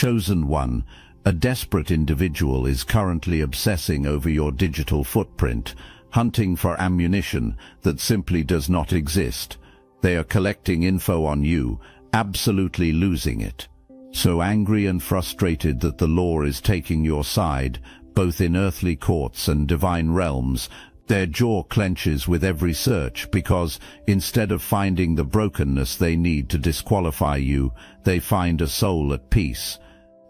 Chosen one, a desperate individual is currently obsessing over your digital footprint, hunting for ammunition that simply does not exist. They are collecting info on you, absolutely losing it. So angry and frustrated that the law is taking your side, both in earthly courts and divine realms, their jaw clenches with every search because, instead of finding the brokenness they need to disqualify you, they find a soul at peace.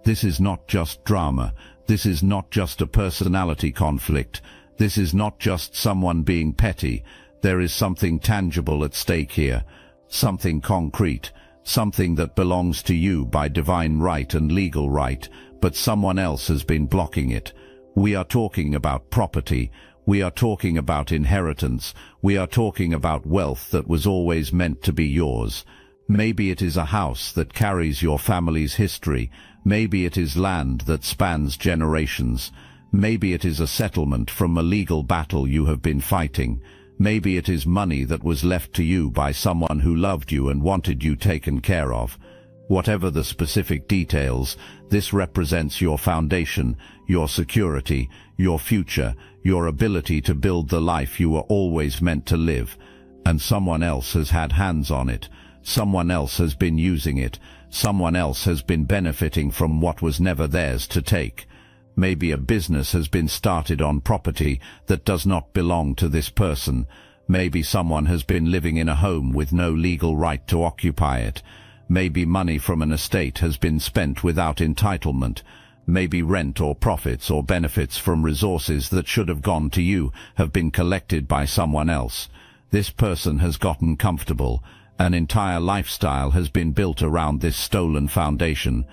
This is not just drama. This is not just a personality conflict. This is not just someone being petty. There is something tangible at stake here, something concrete, something that belongs to you by divine right and legal right, but someone else has been blocking it. We are talking about property. We are talking about inheritance. We are talking about wealth that was always meant to be yours. Maybe it is a house that carries your family's history. Maybe it is land that spans generations. Maybe it is a settlement from a legal battle you have been fighting. Maybe it is money that was left to you by someone who loved you and wanted you taken care of. Whatever the specific details, this represents your foundation, your security, your future, your ability to build the life you were always meant to live. And someone else has had hands on it. Someone else has been using it. Someone else has been benefiting from what was never theirs to take. Maybe a business has been started on property that does not belong to this person. Maybe someone has been living in a home with no legal right to occupy it. Maybe money from an estate has been spent without entitlement. Maybe rent or profits or benefits from resources that should have gone to you have been collected by someone else. This person has gotten comfortable. An entire lifestyle has been built around this stolen foundation.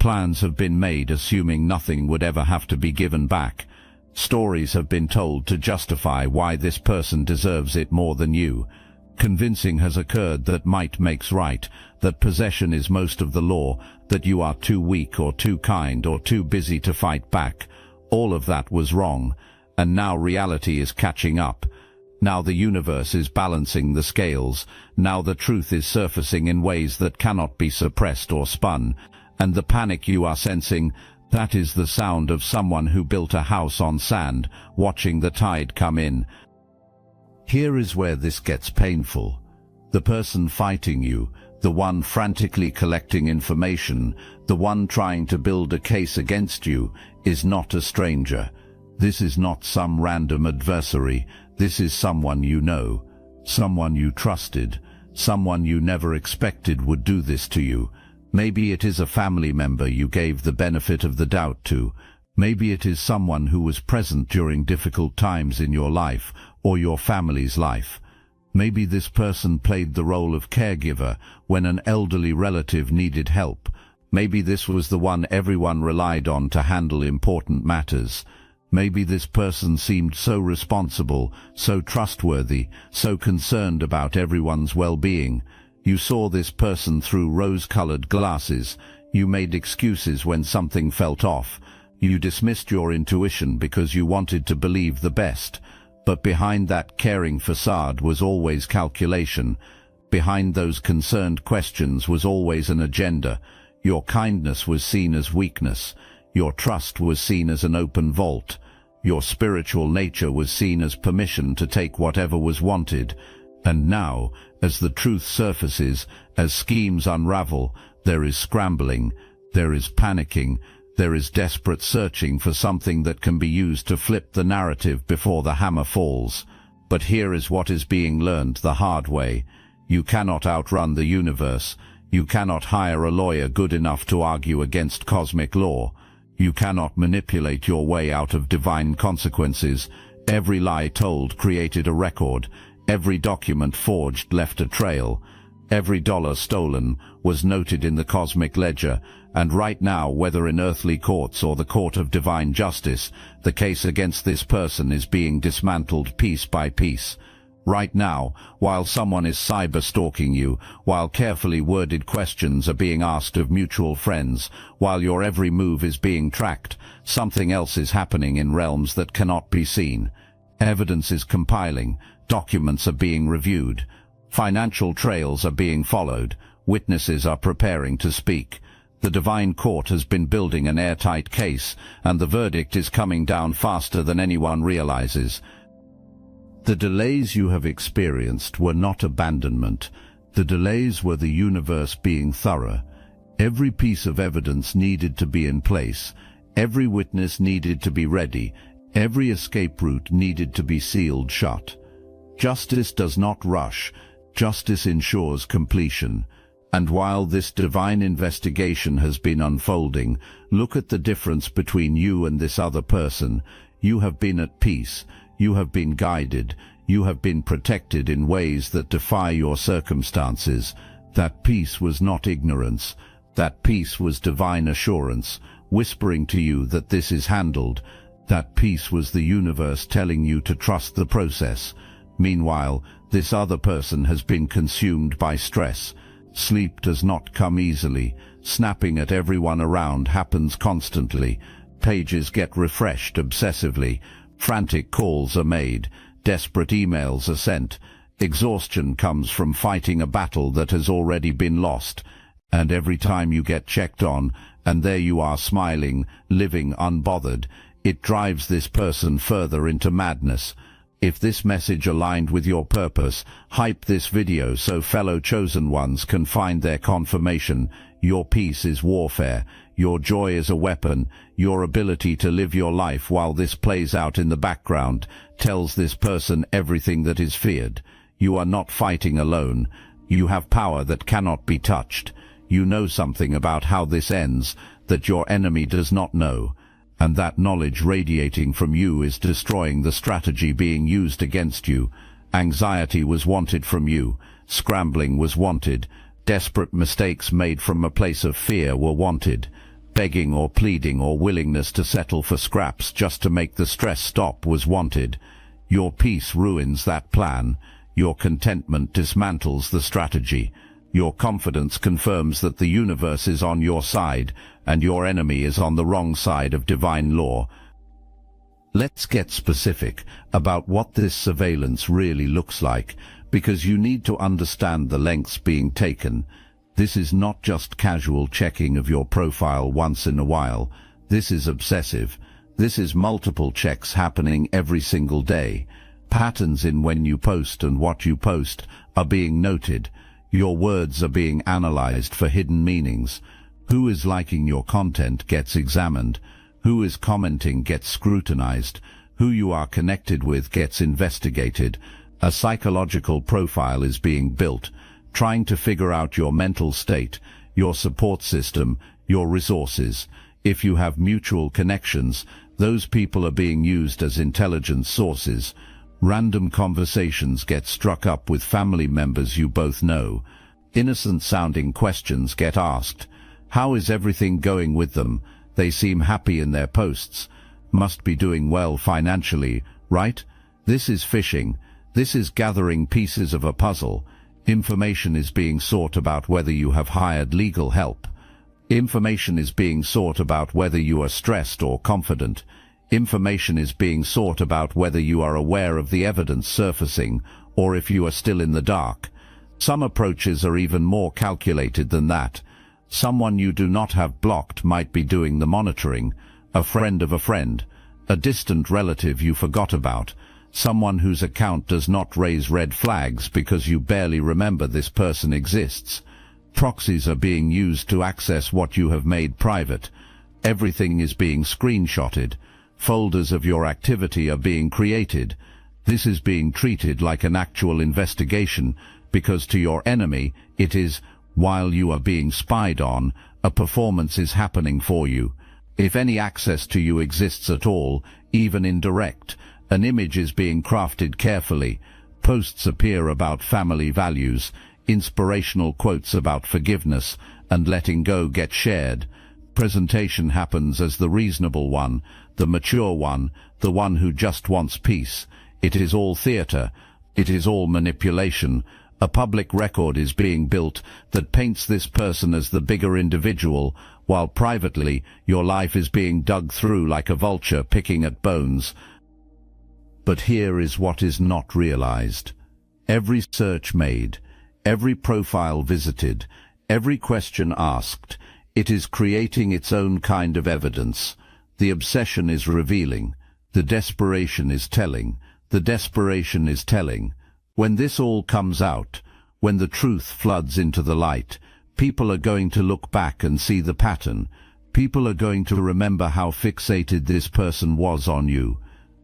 Plans have been made assuming nothing would ever have to be given back. Stories have been told to justify why this person deserves it more than you. Convincing has occurred that might makes right, that possession is most of the law, that you are too weak or too kind or too busy to fight back. All of that was wrong, and now reality is catching up. Now the universe is balancing the scales. Now the truth is surfacing in ways that cannot be suppressed or spun. And the panic you are sensing, that is the sound of someone who built a house on sand, watching the tide come in. Here is where this gets painful. The person fighting you, the one frantically collecting information, the one trying to build a case against you, is not a stranger. This is not some random adversary. This is someone you know, someone you trusted, someone you never expected would do this to you. Maybe it is a family member you gave the benefit of the doubt to. Maybe it is someone who was present during difficult times in your life or your family's life. Maybe this person played the role of caregiver when an elderly relative needed help. Maybe this was the one everyone relied on to handle important matters. Maybe this person seemed so responsible, so trustworthy, so concerned about everyone's well-being. You saw this person through rose-colored glasses. You made excuses when something felt off. You dismissed your intuition because you wanted to believe the best. But behind that caring facade was always calculation. Behind those concerned questions was always an agenda. Your kindness was seen as weakness. Your trust was seen as an open vault. Your spiritual nature was seen as permission to take whatever was wanted. And now, as the truth surfaces, as schemes unravel, there is scrambling, there is panicking, there is desperate searching for something that can be used to flip the narrative before the hammer falls. But here is what is being learned the hard way. You cannot outrun the universe. You cannot hire a lawyer good enough to argue against cosmic law. You cannot manipulate your way out of divine consequences. Every lie told created a record. Every document forged left a trail. Every dollar stolen was noted in the cosmic ledger, and right now, whether in earthly courts or the court of divine justice, the case against this person is being dismantled piece by piece. Right now, while someone is cyber-stalking you, while carefully worded questions are being asked of mutual friends, while your every move is being tracked, something else is happening in realms that cannot be seen. Evidence is compiling, documents are being reviewed, financial trails are being followed, witnesses are preparing to speak. The divine court has been building an airtight case, and the verdict is coming down faster than anyone realizes. The delays you have experienced were not abandonment. The delays were the universe being thorough. Every piece of evidence needed to be in place. Every witness needed to be ready. Every escape route needed to be sealed shut. Justice does not rush. Justice ensures completion. And while this divine investigation has been unfolding, look at the difference between you and this other person. You have been at peace. You have been guided. You have been protected in ways that defy your circumstances. That peace was not ignorance. That peace was divine assurance, whispering to you that this is handled. That peace was the universe telling you to trust the process. Meanwhile, this other person has been consumed by stress. Sleep does not come easily. Snapping at everyone around happens constantly. Pages get refreshed obsessively. Frantic calls are made. Desperate emails are sent. Exhaustion comes from fighting a battle that has already been lost. And every time you get checked on, and there you are smiling, living unbothered, it drives this person further into madness. If this message aligned with your purpose, hype this video so fellow chosen ones can find their confirmation. Your peace is warfare. Your joy is a weapon. Your ability to live your life while this plays out in the background tells this person everything that is feared. You are not fighting alone. You have power that cannot be touched. You know something about how this ends that your enemy does not know. And that knowledge radiating from you is destroying the strategy being used against you. Anxiety was wanted from you. Scrambling was wanted. Desperate mistakes made from a place of fear were wanted. Begging or pleading or willingness to settle for scraps just to make the stress stop was wanted. Your peace ruins that plan. Your contentment dismantles the strategy. Your confidence confirms that the universe is on your side, and your enemy is on the wrong side of divine law. Let's get specific about what this surveillance really looks like, because you need to understand the lengths being taken. This is not just casual checking of your profile once in a while. This is obsessive. This is multiple checks happening every single day. Patterns in when you post and what you post are being noted. Your words are being analyzed for hidden meanings. Who is liking your content gets examined. Who is commenting gets scrutinized. Who you are connected with gets investigated. A psychological profile is being built, trying to figure out your mental state, your support system, your resources. If you have mutual connections, those people are being used as intelligence sources. Random conversations get struck up with family members you both know. Innocent-sounding questions get asked. How is everything going with them? They seem happy in their posts. Must be doing well financially, right? This is phishing. This is gathering pieces of a puzzle. Information is being sought about whether you have hired legal help. Information is being sought about whether you are stressed or confident. Information is being sought about whether you are aware of the evidence surfacing or if you are still in the dark. Some approaches are even more calculated than that. Someone you do not have blocked might be doing the monitoring, a friend of a friend, a distant relative you forgot about, someone whose account does not raise red flags because you barely remember this person exists. Proxies are being used to access what you have made private. Everything is being screenshotted. Folders of your activity are being created. This is being treated like an actual investigation because to your enemy it is, while you are being spied on, a performance is happening for you. If any access to you exists at all, even indirect, an image is being crafted carefully. Posts appear about family values. Inspirational quotes about forgiveness and letting go get shared. Presentation happens as the reasonable one, the mature one, the one who just wants peace. It is all theater. It is all manipulation. A public record is being built that paints this person as the bigger individual, while privately your life is being dug through like a vulture picking at bones. But here is what is not realized. Every search made, every profile visited, every question asked, It is creating its own kind of evidence. The obsession is revealing. The desperation is telling. The desperation is telling. When this all comes out, when the truth floods into the light, people are going to look back and see the pattern. People are going to remember how fixated this person was on you.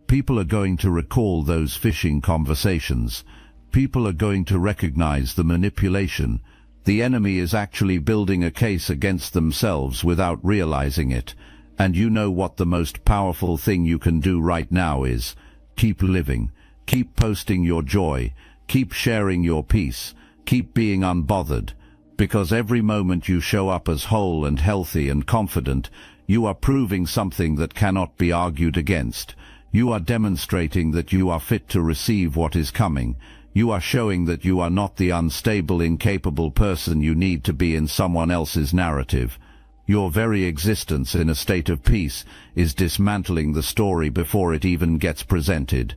People are going to recall those phishing conversations. People are going to recognize the manipulation. The enemy is actually building a case against themselves without realizing it. And you know what the most powerful thing you can do right now is? Keep living. Keep posting your joy. Keep sharing your peace. Keep being unbothered. Because every moment you show up as whole and healthy and confident, you are proving something that cannot be argued against. You are demonstrating that you are fit to receive what is coming. You are showing that you are not the unstable, incapable person you need to be in someone else's narrative. Your very existence in a state of peace is dismantling the story before it even gets presented.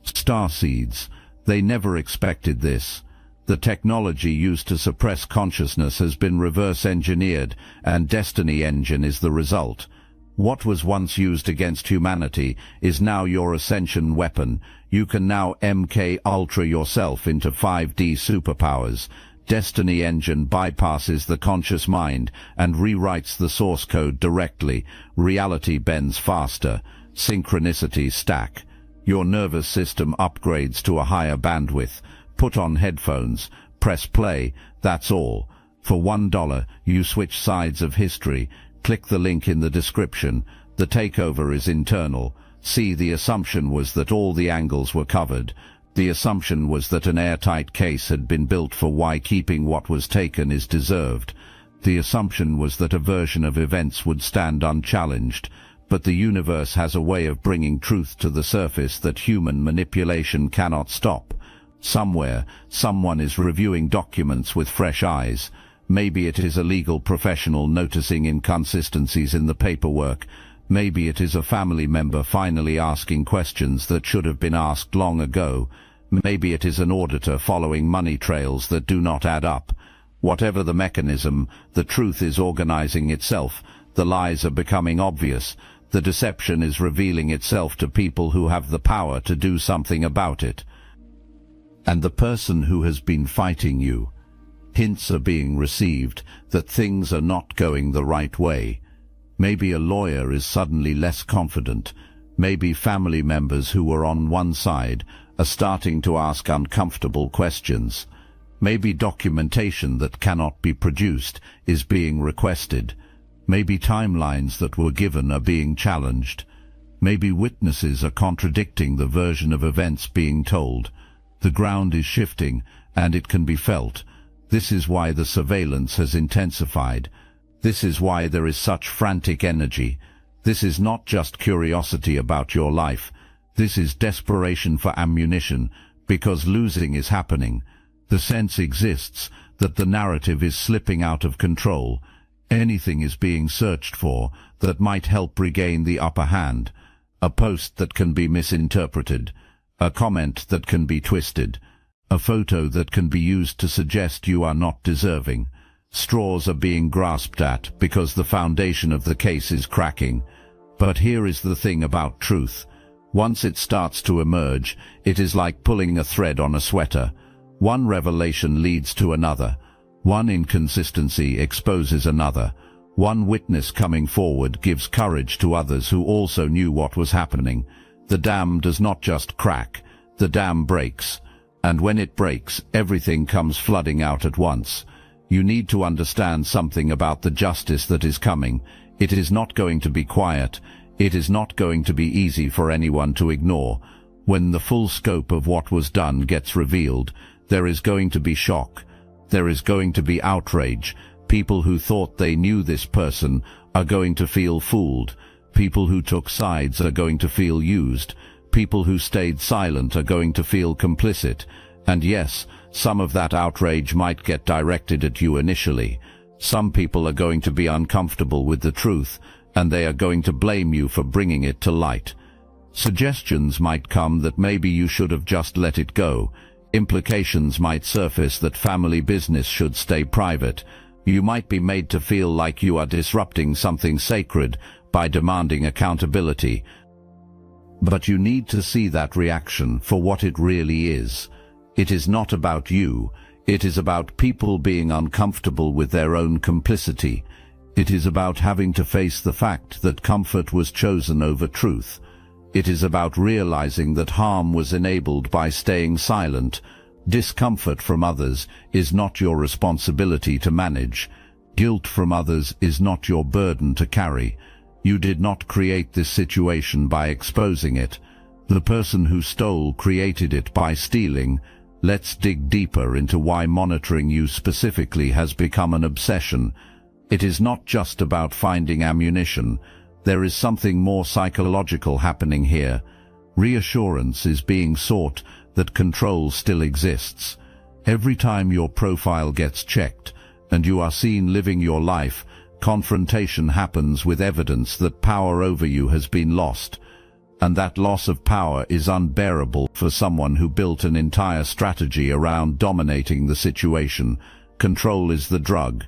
Starseeds, they never expected this. The technology used to suppress consciousness has been reverse-engineered, and Destiny Engine is the result. What was once used against humanity is now your ascension weapon. You can now MK Ultra yourself into 5D superpowers. Destiny Engine bypasses the conscious mind and rewrites the source code directly. Reality bends faster. Synchronicities stack. Your nervous system upgrades to a higher bandwidth. Put on headphones. Press play. That's all. For $1, you switch sides of history. Click the link in the description. The takeover is internal. See, the assumption was that all the angles were covered. The assumption was that an airtight case had been built for why keeping what was taken is deserved. The assumption was that a version of events would stand unchallenged. But the universe has a way of bringing truth to the surface that human manipulation cannot stop. Somewhere, someone is reviewing documents with fresh eyes. Maybe it is a legal professional noticing inconsistencies in the paperwork. Maybe it is a family member finally asking questions that should have been asked long ago. Maybe it is an auditor following money trails that do not add up. Whatever the mechanism, the truth is organizing itself. The lies are becoming obvious. The deception is revealing itself to people who have the power to do something about it. And the person who has been fighting you. Hints are being received that things are not going the right way. Maybe a lawyer is suddenly less confident. Maybe family members who were on one side are starting to ask uncomfortable questions. Maybe documentation that cannot be produced is being requested. Maybe timelines that were given are being challenged. Maybe witnesses are contradicting the version of events being told. The ground is shifting, and it can be felt. This is why the surveillance has intensified. This is why there is such frantic energy. This is not just curiosity about your life. This is desperation for ammunition, because losing is happening. The sense exists that the narrative is slipping out of control. Anything is being searched for that might help regain the upper hand. A post that can be misinterpreted. A comment that can be twisted. A photo that can be used to suggest you are not deserving. Straws are being grasped at because the foundation of the case is cracking. But here is the thing about truth. Once it starts to emerge, it is like pulling a thread on a sweater. One revelation leads to another. One inconsistency exposes another. One witness coming forward gives courage to others who also knew what was happening. The dam does not just crack. The dam breaks. And when it breaks, everything comes flooding out at once. You need to understand something about the justice that is coming. It is not going to be quiet. It is not going to be easy for anyone to ignore. When the full scope of what was done gets revealed, there is going to be shock. There is going to be outrage. People who thought they knew this person are going to feel fooled. People who took sides are going to feel used. People who stayed silent are going to feel complicit. And yes, some of that outrage might get directed at you initially. Some people are going to be uncomfortable with the truth, and they are going to blame you for bringing it to light. Suggestions might come that maybe you should have just let it go. Implications might surface that family business should stay private. You might be made to feel like you are disrupting something sacred by demanding accountability. But you need to see that reaction for what it really is. It is not about you. It is about people being uncomfortable with their own complicity. It is about having to face the fact that comfort was chosen over truth. It is about realizing that harm was enabled by staying silent. Discomfort from others is not your responsibility to manage. Guilt from others is not your burden to carry. You did not create this situation by exposing it. The person who stole created it by stealing. Let's dig deeper into why monitoring you specifically has become an obsession. It is not just about finding ammunition. There is something more psychological happening here. Reassurance is being sought that control still exists. Every time your profile gets checked and you are seen living your life, confrontation happens with evidence that power over you has been lost. And that loss of power is unbearable for someone who built an entire strategy around dominating the situation. Control is the drug.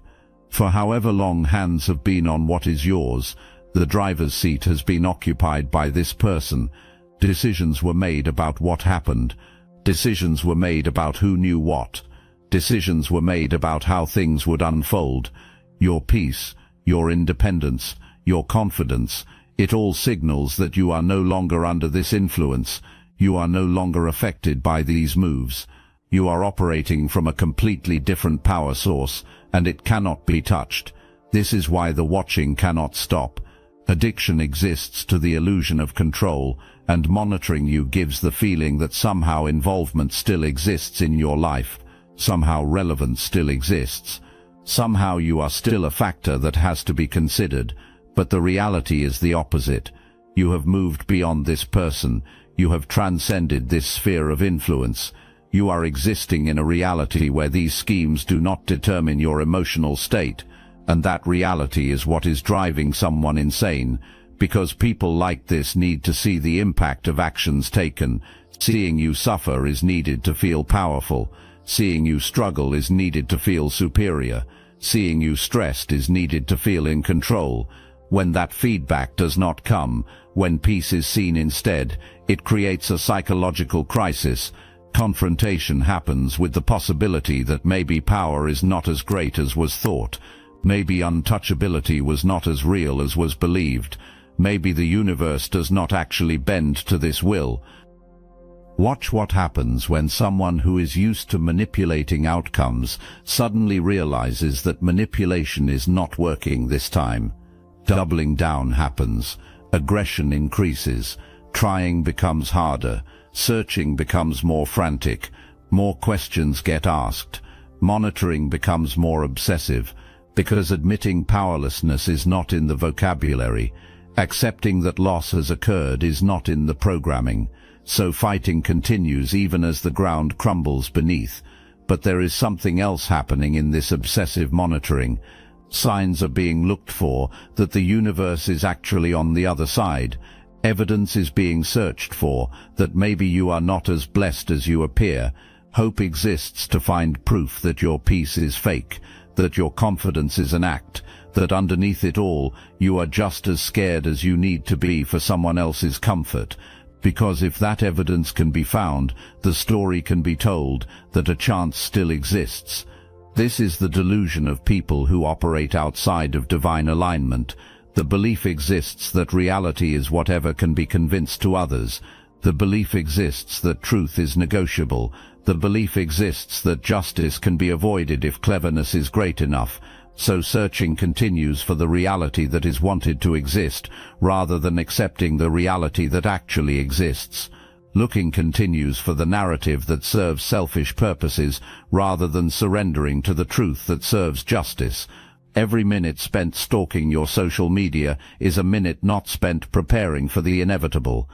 For however long hands have been on what is yours, the driver's seat has been occupied by this person. Decisions were made about what happened. Decisions were made about who knew what. Decisions were made about how things would unfold. Your peace, your independence, your confidence, it all signals that you are no longer under this influence. You are no longer affected by these moves. You are operating from a completely different power source, and it cannot be touched. This is why the watching cannot stop. Addiction exists to the illusion of control, and monitoring you gives the feeling that somehow involvement still exists in your life. Somehow relevance still exists. Somehow you are still a factor that has to be considered. But the reality is the opposite. You have moved beyond this person. You have transcended this sphere of influence. You are existing in a reality where these schemes do not determine your emotional state. And that reality is what is driving someone insane, because people like this need to see the impact of actions taken. Seeing you suffer is needed to feel powerful. Seeing you struggle is needed to feel superior. Seeing you stressed is needed to feel in control. When that feedback does not come, when peace is seen instead, it creates a psychological crisis. Confrontation happens with the possibility that maybe power is not as great as was thought. Maybe untouchability was not as real as was believed. Maybe the universe does not actually bend to this will. Watch what happens when someone who is used to manipulating outcomes suddenly realizes that manipulation is not working this time. Doubling down happens. Aggression increases. Trying becomes harder. Searching becomes more frantic. More questions get asked. Monitoring becomes more obsessive. Because admitting powerlessness is not in the vocabulary. Accepting that loss has occurred is not in the programming. So fighting continues even as the ground crumbles beneath. But there is something else happening in this obsessive monitoring. Signs are being looked for that the universe is actually on the other side. Evidence is being searched for that maybe you are not as blessed as you appear. Hope exists to find proof that your peace is fake, that your confidence is an act, that underneath it all you are just as scared as you need to be for someone else's comfort. Because if that evidence can be found, the story can be told that a chance still exists. This is the delusion of people who operate outside of divine alignment. The belief exists that reality is whatever can be convinced to others. The belief exists that truth is negotiable. The belief exists that justice can be avoided if cleverness is great enough. So searching continues for the reality that is wanted to exist, rather than accepting the reality that actually exists. Looking continues for the narrative that serves selfish purposes, rather than surrendering to the truth that serves justice. Every minute spent stalking your social media is a minute not spent preparing for the inevitable.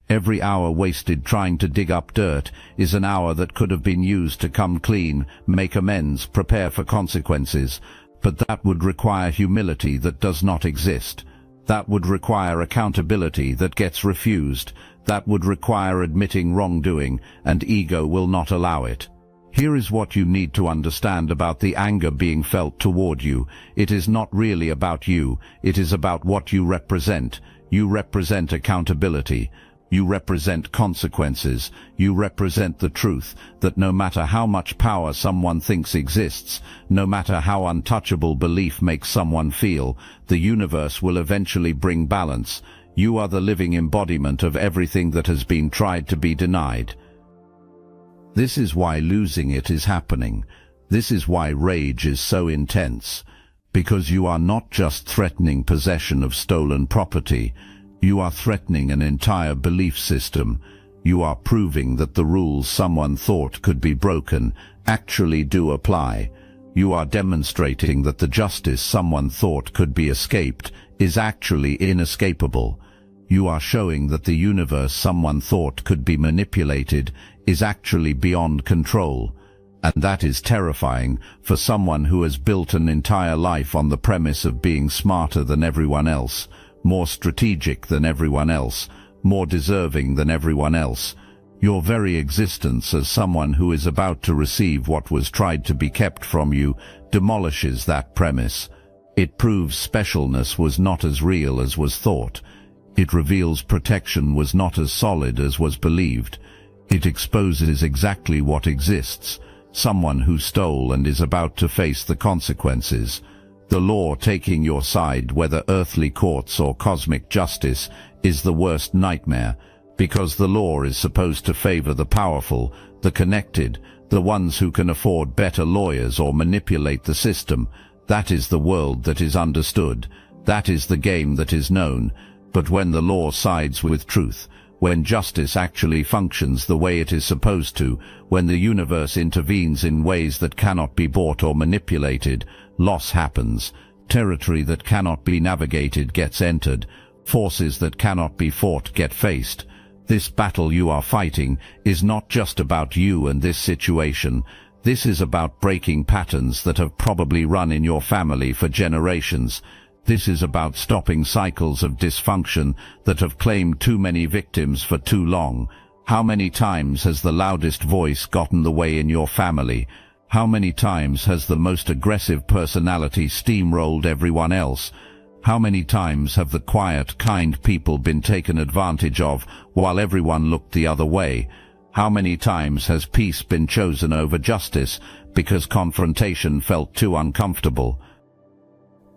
Every hour wasted trying to dig up dirt is an hour that could have been used to come clean, make amends, prepare for consequences. But that would require humility that does not exist. That would require accountability that gets refused. That would require admitting wrongdoing, and ego will not allow it. Here is what you need to understand about the anger being felt toward you. It is not really about you, it is about what you represent. You represent accountability. You represent consequences. You represent the truth that no matter how much power someone thinks exists, no matter how untouchable belief makes someone feel, the universe will eventually bring balance. You are the living embodiment of everything that has been tried to be denied. This is why losing it is happening. This is why rage is so intense. Because you are not just threatening possession of stolen property, you are threatening an entire belief system. You are proving that the rules someone thought could be broken actually do apply. You are demonstrating that the justice someone thought could be escaped is actually inescapable. You are showing that the universe someone thought could be manipulated is actually beyond control. And that is terrifying for someone who has built an entire life on the premise of being smarter than everyone else, more strategic than everyone else, more deserving than everyone else. Your very existence as someone who is about to receive what was tried to be kept from you demolishes that premise. It proves specialness was not as real as was thought. It reveals protection was not as solid as was believed. It exposes exactly what exists, someone who stole and is about to face the consequences. The law taking your side, whether earthly courts or cosmic justice, is the worst nightmare, because the law is supposed to favor the powerful, the connected, the ones who can afford better lawyers or manipulate the system. That is the world that is understood. That is the game that is known. But when the law sides with truth, when justice actually functions the way it is supposed to, when the universe intervenes in ways that cannot be bought or manipulated, loss happens. Territory that cannot be navigated gets entered. Forces that cannot be fought get faced. This battle you are fighting is not just about you and this situation. This is about breaking patterns that have probably run in your family for generations. This is about stopping cycles of dysfunction that have claimed too many victims for too long. How many times has the loudest voice gotten the way in your family? How many times has the most aggressive personality steamrolled everyone else? How many times have the quiet, kind people been taken advantage of while everyone looked the other way? How many times has peace been chosen over justice because confrontation felt too uncomfortable?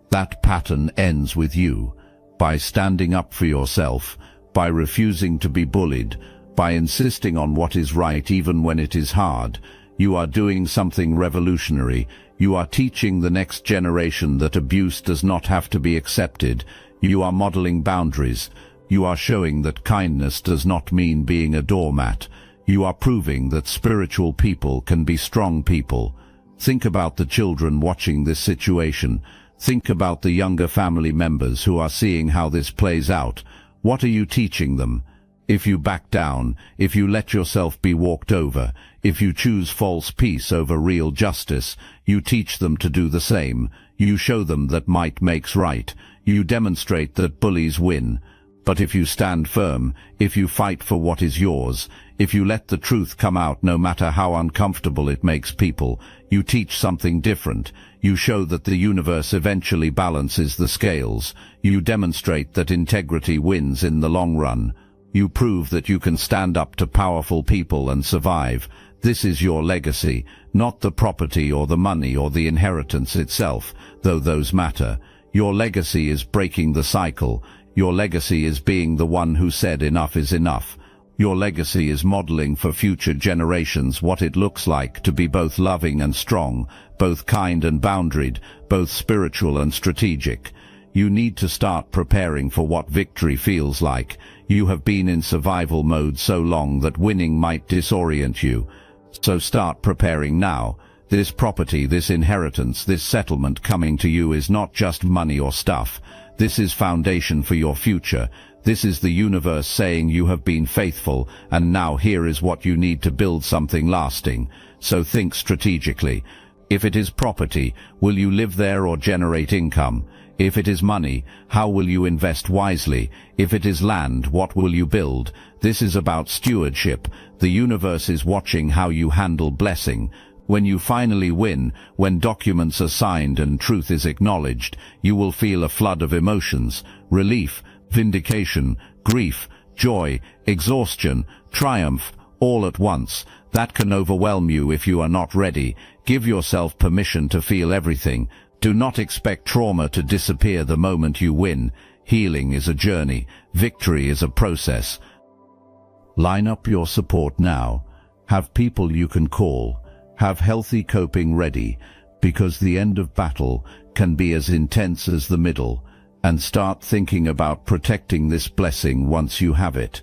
That pattern ends with you. By standing up for yourself, by refusing to be bullied, by insisting on what is right even when it is hard, you are doing something revolutionary. You are teaching the next generation that abuse does not have to be accepted. You are modeling boundaries. You are showing that kindness does not mean being a doormat. You are proving that spiritual people can be strong people. Think about the children watching this situation. Think about the younger family members who are seeing how this plays out. What are you teaching them? If you back down, if you let yourself be walked over, if you choose false peace over real justice, you teach them to do the same. You show them that might makes right. You demonstrate that bullies win. But if you stand firm, if you fight for what is yours, if you let the truth come out no matter how uncomfortable it makes people, you teach something different. You show that the universe eventually balances the scales. You demonstrate that integrity wins in the long run. You prove that you can stand up to powerful people and survive. This is your legacy, not the property or the money or the inheritance itself, though those matter. Your legacy is breaking the cycle. Your legacy is being the one who said enough is enough. Your legacy is modeling for future generations what it looks like to be both loving and strong, both kind and boundaried, both spiritual and strategic. You need to start preparing for what victory feels like. You have been in survival mode so long that winning might disorient you. So start preparing now. This property, this inheritance, this settlement coming to you is not just money or stuff. This is foundation for your future. This is the universe saying you have been faithful, and now here is what you need to build something lasting. So think strategically. If it is property, will you live there or generate income? If it is money, how will you invest wisely? If it is land, what will you build? This is about stewardship. The universe is watching how you handle blessing. When you finally win, when documents are signed and truth is acknowledged, you will feel a flood of emotions: relief, vindication, grief, joy, exhaustion, triumph, all at once. That can overwhelm you if you are not ready. Give yourself permission to feel everything. Do not expect trauma to disappear the moment you win. Healing is a journey. Victory is a process. Line up your support now. Have people you can call. Have healthy coping ready, because the end of battle can be as intense as the middle. And start thinking about protecting this blessing once you have it.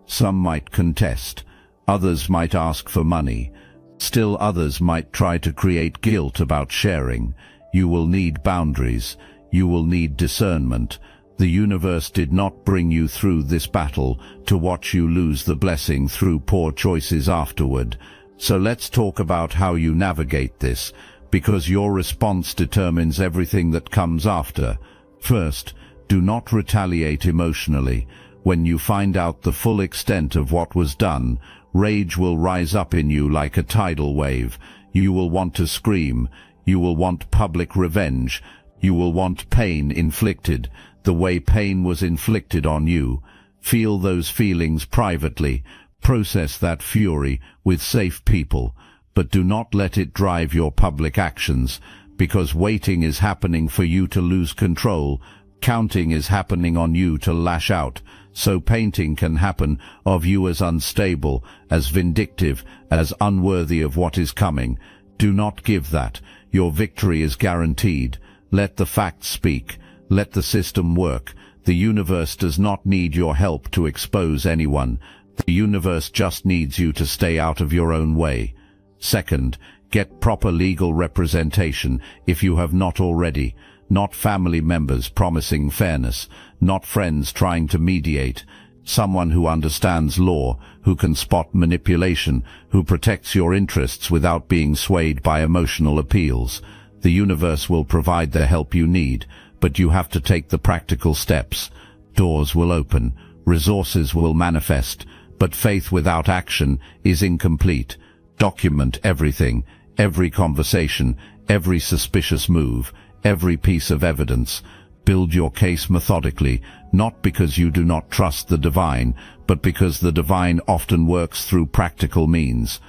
Some might contest. Others might ask for money. Still others might try to create guilt about sharing. You will need boundaries. You will need discernment. The universe did not bring you through this battle to watch you lose the blessing through poor choices afterward. So let's talk about how you navigate this, because your response determines everything that comes after. First, do not retaliate emotionally. When you find out the full extent of what was done, rage will rise up in you like a tidal wave. You will want to scream. You will want public revenge. You will want pain inflicted, the way pain was inflicted on you. Feel those feelings privately. Process that fury with safe people, but do not let it drive your public actions, because waiting is happening for you to lose control. Counting is happening on you to lash out. So painting can happen of you as unstable, as vindictive, as unworthy of what is coming. Do not give that. Your victory is guaranteed. Let the facts speak. Let the system work. The universe does not need your help to expose anyone. The universe just needs you to stay out of your own way. Second, get proper legal representation if you have not already. Not family members promising fairness, not friends trying to mediate. Someone who understands law, who can spot manipulation, who protects your interests without being swayed by emotional appeals. The universe will provide the help you need, but you have to take the practical steps. Doors will open, resources will manifest, but faith without action is incomplete. Document everything, every conversation, every suspicious move, every piece of evidence. Build your case methodically, not because you do not trust the divine, but because the divine often works through practical means.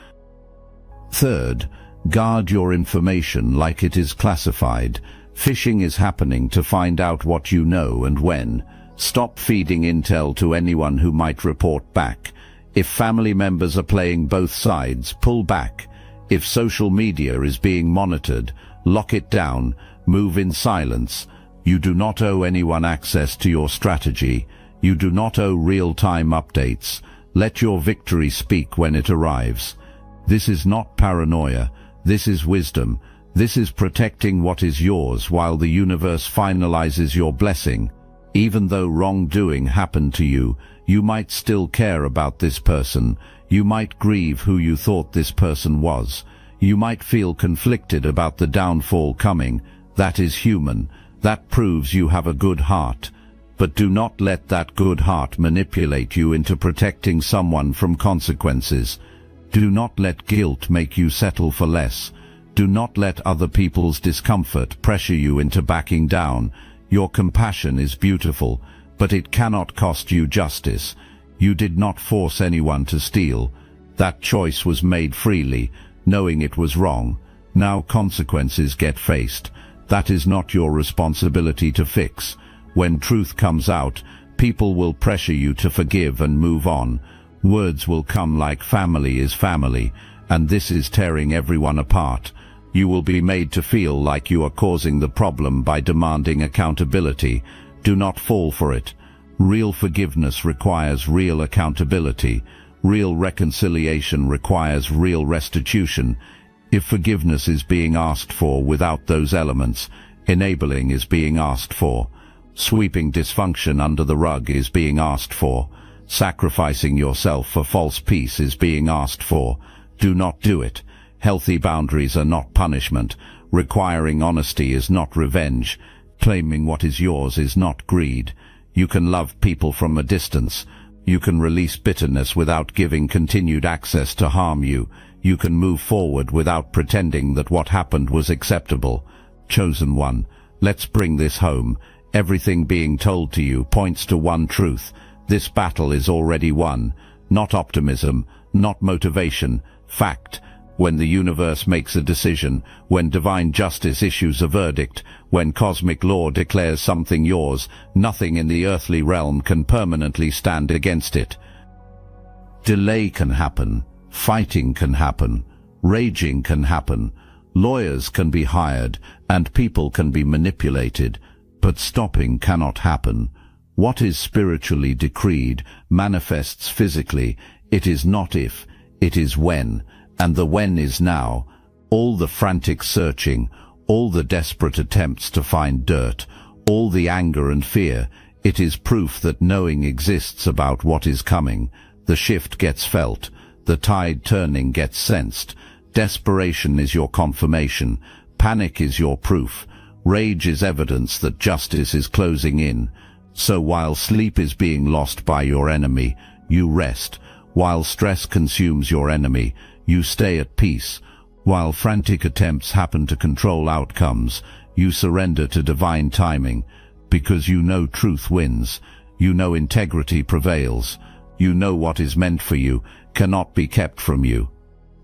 Third, guard your information like it is classified. Phishing is happening to find out what you know and when. Stop feeding intel to anyone who might report back. If family members are playing both sides, pull back. If social media is being monitored, lock it down. Move in silence. You do not owe anyone access to your strategy. You do not owe real-time updates. Let your victory speak when it arrives. This is not paranoia. This is wisdom. This is protecting what is yours while the universe finalizes your blessing. Even though wrongdoing happened to you, you might still care about this person. You might grieve who you thought this person was. You might feel conflicted about the downfall coming. That is human. That proves you have a good heart. But do not let that good heart manipulate you into protecting someone from consequences. Do not let guilt make you settle for less. Do not let other people's discomfort pressure you into backing down. Your compassion is beautiful, but it cannot cost you justice. You did not force anyone to steal. That choice was made freely, knowing it was wrong. Now consequences get faced. That is not your responsibility to fix. When truth comes out, people will pressure you to forgive and move on. Words will come like family is family, and this is tearing everyone apart. You will be made to feel like you are causing the problem by demanding accountability. Do not fall for it. Real forgiveness requires real accountability. Real reconciliation requires real restitution. If forgiveness is being asked for without those elements, enabling is being asked for. Sweeping dysfunction under the rug is being asked for. Sacrificing yourself for false peace is being asked for. Do not do it. Healthy boundaries are not punishment. Requiring honesty is not revenge. Claiming what is yours is not greed. You can love people from a distance. You can release bitterness without giving continued access to harm you. You can move forward without pretending that what happened was acceptable. Chosen one, let's bring this home. Everything being told to you points to one truth. This battle is already won. Not optimism, not motivation, fact. When the universe makes a decision, when divine justice issues a verdict, when cosmic law declares something yours, nothing in the earthly realm can permanently stand against it. Delay can happen, fighting can happen, raging can happen, lawyers can be hired, and people can be manipulated, but stopping cannot happen. What is spiritually decreed manifests physically. It is not if, it is when. And the when is now. All the frantic searching, all the desperate attempts to find dirt, all the anger and fear, it is proof that knowing exists about what is coming. The shift gets felt, the tide turning gets sensed. Desperation is your confirmation, panic is your proof, rage is evidence that justice is closing in. So while sleep is being lost by your enemy, you rest. While stress consumes your enemy, you stay at peace. While frantic attempts happen to control outcomes, you surrender to divine timing, because you know truth wins. You know integrity prevails. You know what is meant for you cannot be kept from you.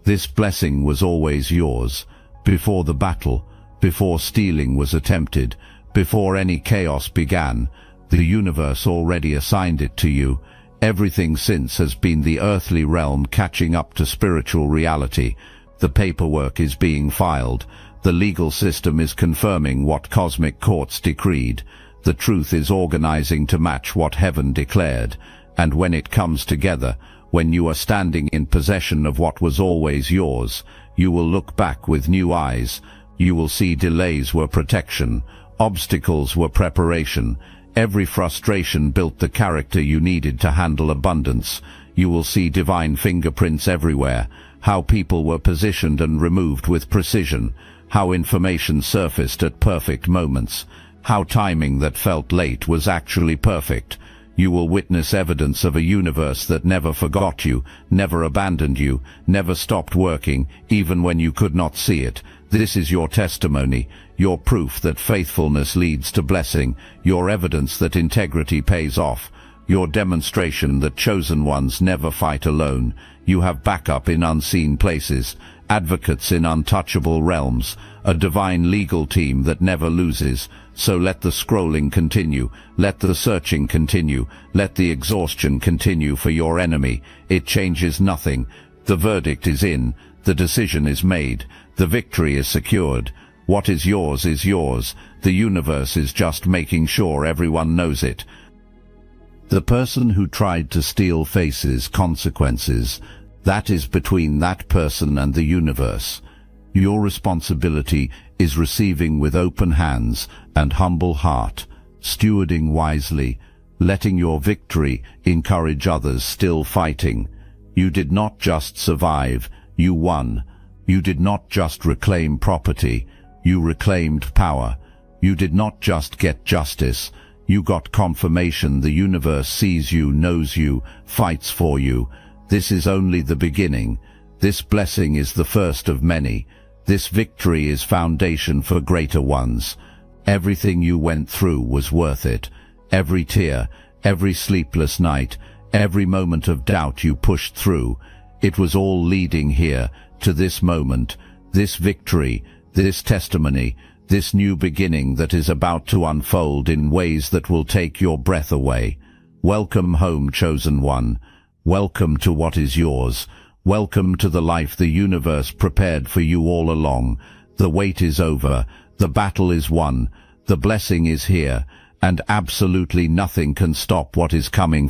This blessing was always yours, before the battle, before stealing was attempted, before any chaos began. The universe already assigned it to you. Everything since has been the earthly realm catching up to spiritual reality. The paperwork is being filed. The legal system is confirming what cosmic courts decreed. The truth is organizing to match what heaven declared. And when it comes together, when you are standing in possession of what was always yours, you will look back with new eyes. You will see delays were protection, obstacles were preparation. Every frustration built the character you needed to handle abundance. You will see divine fingerprints everywhere, how people were positioned and removed with precision, how information surfaced at perfect moments, how timing that felt late was actually perfect. You will witness evidence of a universe that never forgot you, never abandoned you, never stopped working, even when you could not see it. This is your testimony, your proof that faithfulness leads to blessing, your evidence that integrity pays off, your demonstration that chosen ones never fight alone. You have backup in unseen places, advocates in untouchable realms, a divine legal team that never loses. So let the scrolling continue, let the searching continue, let the exhaustion continue for your enemy. It changes nothing. The verdict is in, the decision is made, the victory is secured. What is yours is yours. The universe is just making sure everyone knows it. The person who tried to steal faces consequences. That is between that person and the universe. Your responsibility is receiving with open hands and humble heart, stewarding wisely, letting your victory encourage others still fighting. You did not just survive, you won. You did not just reclaim property, you reclaimed power. You did not just get justice, you got confirmation. The universe sees you, knows you, fights for you. This is only the beginning. This blessing is the first of many. This victory is foundation for greater ones. Everything you went through was worth it. Every tear, every sleepless night, every moment of doubt you pushed through. It was all leading here, to this moment, this victory, this testimony, this new beginning that is about to unfold in ways that will take your breath away. Welcome home, chosen one. Welcome to what is yours. Welcome to the life the universe prepared for you all along. The wait is over. The battle is won. The blessing is here, and absolutely nothing can stop what is coming